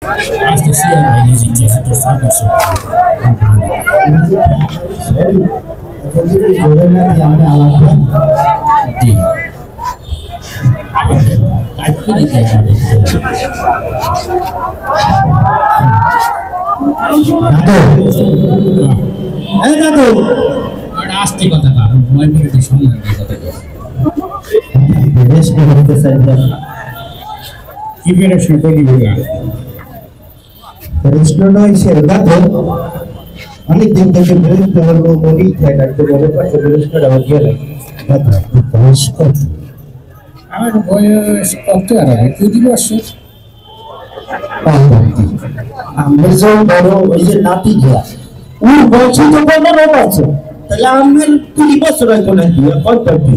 Ask the CIA using just to find us. I couldn't get out of it. Ask the কথা কারণ মই মিনিটে সম্মান দিয়ে কথা বিদেশ করতে চাইছেন কি বেরোস না কই দিবা রেস্টুরেন্ট হইছে দেখো অনেক দিন থেকে বিদেশ করার বলি থাকে একটা বড় পাশে বিদেশ করা হয়ে গেল বয়স কত আমার বয়স কত আর 20 বছর আমার যে বড় ওই যে নাতি যা ওর বয়স তো 15 বছর তাহলে আমার 20 বছর হইতো না কি কত পাবি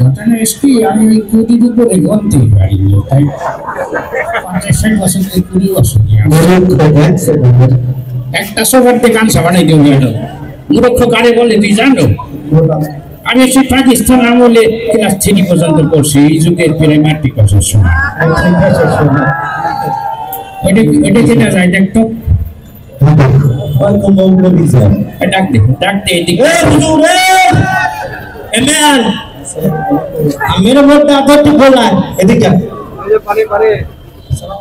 ঘটনা এসকি আমি 20 উপরে গন্তি পারি তাই 50 বছর থেকে 20 বছর একটা সবারতে গান সাবানাই দিও এটা মূর্খ কারে বলে তুই জানো আমি সেই পাকিস্তান আমলে ক্লাস 3 পর্যন্ত পড়ছি এই যুগের প্রাইমারি ক্লাসের সময় এটা কেনা যায় দেখতো ওয়েলকাম হোম লবিজা ডাক দে এদিকে এ হুজুর এমএন मेरे मोटा आदत बोला এদিকে ये पानी अस्सलाम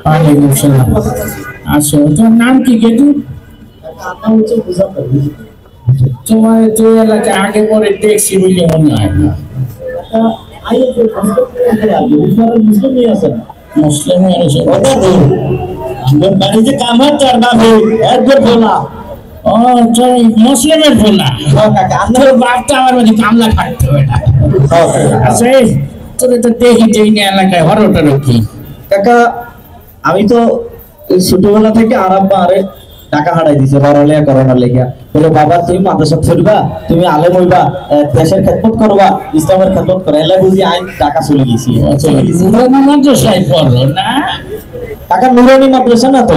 वालेकुम আসসালাম আসো তোর নাম কি গেদু নাম হচ্ছে মুজাফফর তোমার তো এলাকা আগে পরে ট্যাক্সি বলে মনে হয় না আইয়ে তো মুসলিম আছে মুসলিম আছে ওটা তো আমার বাড়িতে কামার চার বাবু একবার বলা ও তুই মুসলিমের বলা কাকা আমার বাপটা আমার মানে কামলা খাটতো এটা আচ্ছা তোরে তো দেখি যে এই এলাকায় হরটা রকি কাকা আমি তো ছোটবেলা থেকে আরাম্মা আরে টাকা হারাই দিছে পড়ালেখা করানোর লাগিয়া বলে বাবা তুমি মাদ্রাসা পড়বা তুমি আলেম হইবা দেশের খেদমত করবা ইসলামের খেদমত করবা এলা বুঝি আইন টাকা চলে গেছি নুরানি মাদ্রাসায় পড়লো না কাকা নুরানি মাদ্রাসা না তো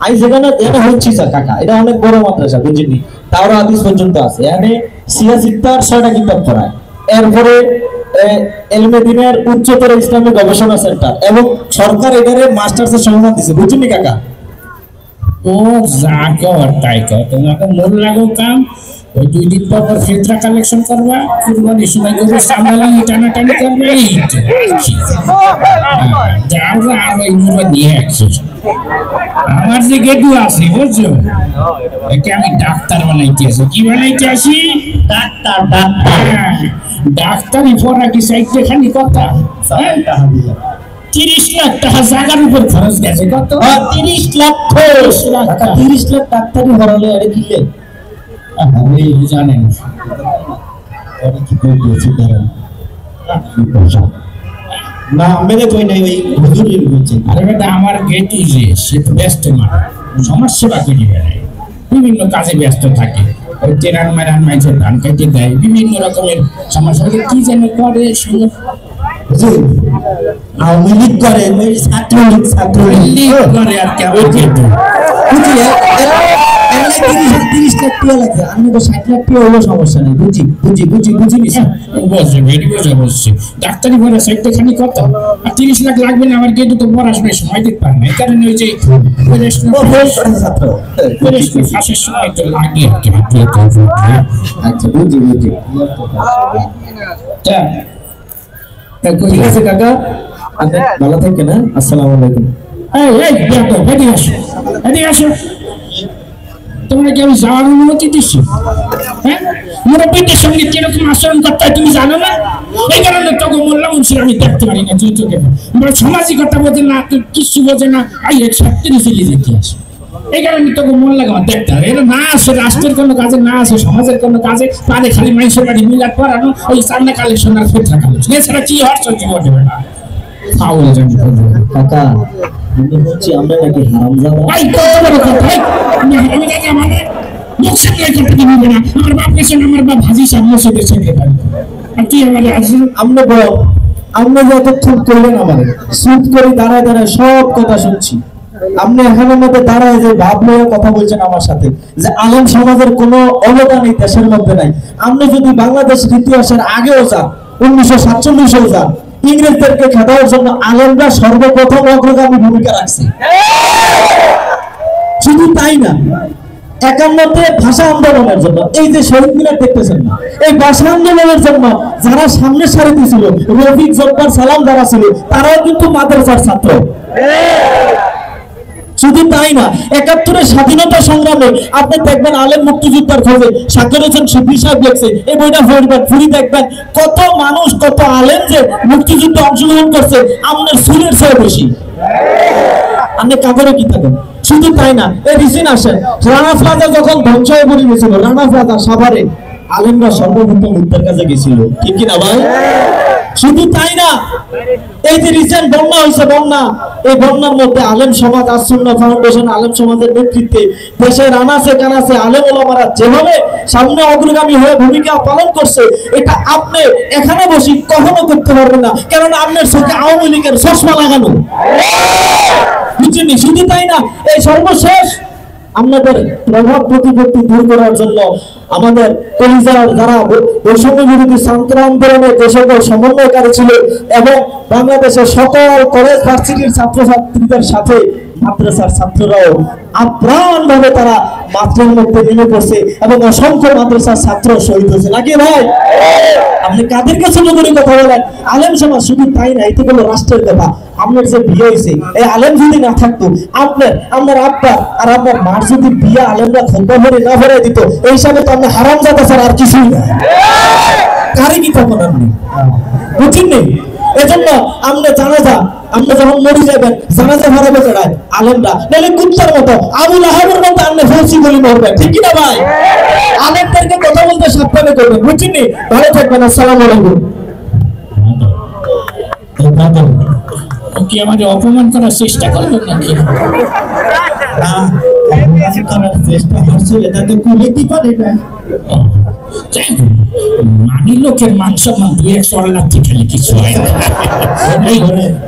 আই যেখানে এটা হচ্ছে স্যার কাকা এটা অনেক বড় মাদ্রাসা বুঝিনি তাওরা হাদিস পর্যন্ত আছে এখানে সিয়াসিত্তার 6টা কিতাব পড়ায় এরপরে এলমে দিনের উচ্চতর ইসলামিক গবেষণা সেন্টার এবং সরকার এটারে মাস্টার্সের সম্মান দিয়েছে বুঝিনি কাকা ও যা কর তাই কর তোমাকে মন লাগো কাম ওই 2 দিন পর ফিতরা কালেকশন করবা কুরবানির সময় গরু সামলানি টানাটানি করবে যাও আর ওই মুড়া দিয়ে আসি আমার যে গেদু আছে বুঝছো একে আমি ডাক্তার বানাইতে আসি কি বানাইতে আসি ডাক্তার ডাক্তারি পড়া কি সাইতে খালি কথা 30 লাখ টাকা জায়গার উপর খরচ গেছে কত 30 লাখ 30 লাখ ডাক্তারি হরালে আরে কিলে আমি জানেন আরে কি কইতেছি দাঁড়ান না মেরে কই নাই ওই হুজুরের বলছে আরে বেটা আমার গেটু যে সে তো ব্যস্ত না সমাজ সেবা করি বেড়ায় বিভিন্ন কাজে ব্যস্ত থাকে ওই তেরান মারান মাইছে ধান কাটতে দেয় বিভিন্ন রকমের সমস্যা কি যেন করে শুনে হুজুর আওয়ামী লীগ করে ওই ছাত্রলীগ করে আর কি ওই গেটু বুঝলি 30 লাখ টাকা লাগে আমি তো 60 লাখ টাকা হলো সমস্যা নেই বুঝি নিছি বুঝছি ভেরি বুঝছি ডাক্তারি পড়া সাইতে খানি কত আর 30 লাখ লাগবে না আমার গেটু তো পড়াশোনার সময় দিতে পারে না এই কারণে ওই যে পড়াশোনা ফাঁসের সময় তো লাগে আচ্ছা বুঝি ঠিক আছে কাকা আপনি ভালো থাকেন না আসসালামু আলাইকুম এই দেখো এদিকে আসো তোমরা কি আমি যাওয়ার অনুমতি দিচ্ছি হ্যাঁ মুরব্বীদের সঙ্গে কিরকম আচরণ করতে হয় তুমি জানো না এই কারণে তোকে মোল্লা মুন্সির আমি দেখতে পারি না তুই চোখে আমরা সামাজিকতা বোঝে না তুই কিছু বোঝে না আই এক সত্যি চলে যেতে আসো এই কারণে তোকে মোল্লা আমার দেখতে হবে এটা না আসে রাষ্ট্রের কোনো কাজে না আসে সমাজের কোনো কাজে পারে খালি মানুষের বাড়ি মিলাদ পড়ানো ওই সামনে কালেকশন আর ফেতরা কালেকশন এছাড়া কি হওয়ার সহ্য করতে পারে না ফাউল জানি কাকা আমি বলছি আমরা নাকি হারামজাদা ভাই কত বড় কথা আমি কাকা মানে মুখে করতে দিবি না আমার বাপ কাছে আমার বাপ হাজি সাহেব মসজিদের সেক্রেটারি আর তুই আমাদের আসলে আমরা যতক্ষণ করলেন আমাদের সুদ করে দাঁড়ায় সব কথা শুনছি আপনি এখানের মধ্যে দাঁড়ায় যে ভাবলে কথা বলছেন আমার সাথে যে আলেম সমাজের কোনো অবদান এই দেশের মধ্যে নাই আপনি যদি বাংলাদেশের ইতিহাসের আগেও যান 1947 যান ইংরেজদেরকে খেদানোর জন্য আলেমরা সর্বপ্রথম অগ্রগামী ভূমিকা রাখছে শুধু তাই না, 51-তে ভাষা আন্দোলনের জন্য এই যে শহীদ মিনার দেখতেছেন না, এই ভাষা আন্দোলনের জন্য যারা সামনের সারিতে ছিল, রফিক জব্বার সালাম যারা ছিল, তারাও কিন্তু মাদ্রাসার ছাত্র। শুধু তাই না, 71-এর স্বাধীনতা সংগ্রামে আপনি দেখবেন আলেম মুক্তিযোদ্ধার খোঁজে শাকির হোসেন শিবলি সাহেব লিখছে, এই বইটা পড়বেন, ফুরি দেখবেন কত মানুষ, কত আলেম যে মুক্তিযুদ্ধে অংশগ্রহণ করছে আপনার সুরের চেয়ে বেশি। আপনি কাগরে কি থাকেন। শুধু তাই না, এই রিসিন আসে রানা প্লাজা যখন ধ্বংস হয়ে পড়ে গেছিল, রানা প্লাজা সাভারে আলেমরা সর্বপ্রথম উদ্ধার কাজে গেছিল, ঠিক কিনা ভাই? শুধু তাই না, এই যে রিসেন্ট বন্যা হয়েছে, বন্যা, এই বন্যার মধ্যে আলেম সমাজ আস-সুন্নাহ ফাউন্ডেশন আলেম সমাজের নেতৃত্বে দেশের আনাচে কানাচে আলেম ওলামারা যেভাবে সামনে অগ্রগামী হয়ে ভূমিকা পালন করছে, এটা আপনি এখানে বসে কখনো করতে পারবেন না, কারণ আপনার চোখে আওয়ামী লীগের চশমা লাগানো। বুঝছেন? শুধু তাই না, এই সর্বশেষ আমাদের প্রভাব প্রতিপত্তি দূর করার জন্য আমাদের কলিজার যারা বৈষম্য বিরোধী ছাত্র আন্দোলনে যে সকল সমন্বয়কারী ছিল এবং বাংলাদেশের সকল কলেজ ভার্সিটির ছাত্রছাত্রীদের সাথে মাদ্রাসার ছাত্ররাও আপ্রাণ ভাবে তারা মাঠের মধ্যে নেমে পড়ছে এবং অসংখ্য মাদ্রাসার ছাত্র শহীদ হয়েছে, নাকি ভাই? আপনি কাদেরকে ছোট করে কথা বলেন? আলেম সমাজ। শুধু তাই না, এতে হলো রাষ্ট্রের কথা। আপনার যে বিয়ে হয়েছে, এই আলেম যদি না থাকতো, আপনার আব্বা আর আপনার মার যদি বিয়ে আলেমরা খোঁজা ভরে না ভরে দিত, এই হিসাবে তো আপনি হারাম জাদা ছাড়া আর কিছুই না। কারে কি তখন আপনি বুঝছেন নেই? এজন্য আমরা জানাজা, আমরা যখন মরে যাবেন জানাজা ভরাবে চড়ায় আলেমরা, নাহলে কুত্তার মতো আবুল আহাবের মতো আপনি ফাঁসি গুলি মরবেন, ঠিক কিনা ভাই? আলেমদেরকে কথা বলতে সাবধানে করবেন, বুঝছেন? ভালো থাকবেন। আসসালামু আলাইকুম। কি আমাদের অপমান করার চেষ্টা করবেন নাকি? মানি লোকের মান সম্মান 2-1 লাগছে, খালি কিছু হয় না।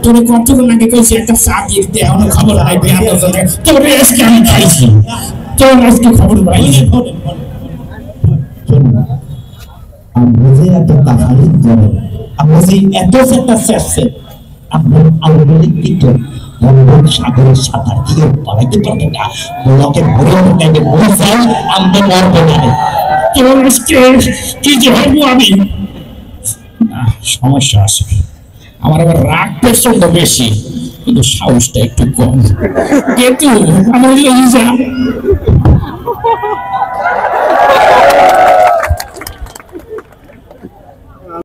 তোর কতক্ষণ আগে কইছি একটা চা দিতে, এখনো খবর নাই। তোর আজকে আমি খাইছি, তোর আজকে খবর পাই। আমরা যে এত তাহারি জানেন, আমরা যে এত সেটা শেষে আপনার আলবেলিক কিন্তু সাগরের সাঁতার দিয়ে পালাইতে পারবে না, লোকে ভরে উঠে বলে যায় আমরা মরবো না। কি যে হবো আমি, সমস্যা আছে আমার, আবার রাগ প্রচন্ড বেশি কিন্তু সাহসটা একটু কম। কিন্তু আমার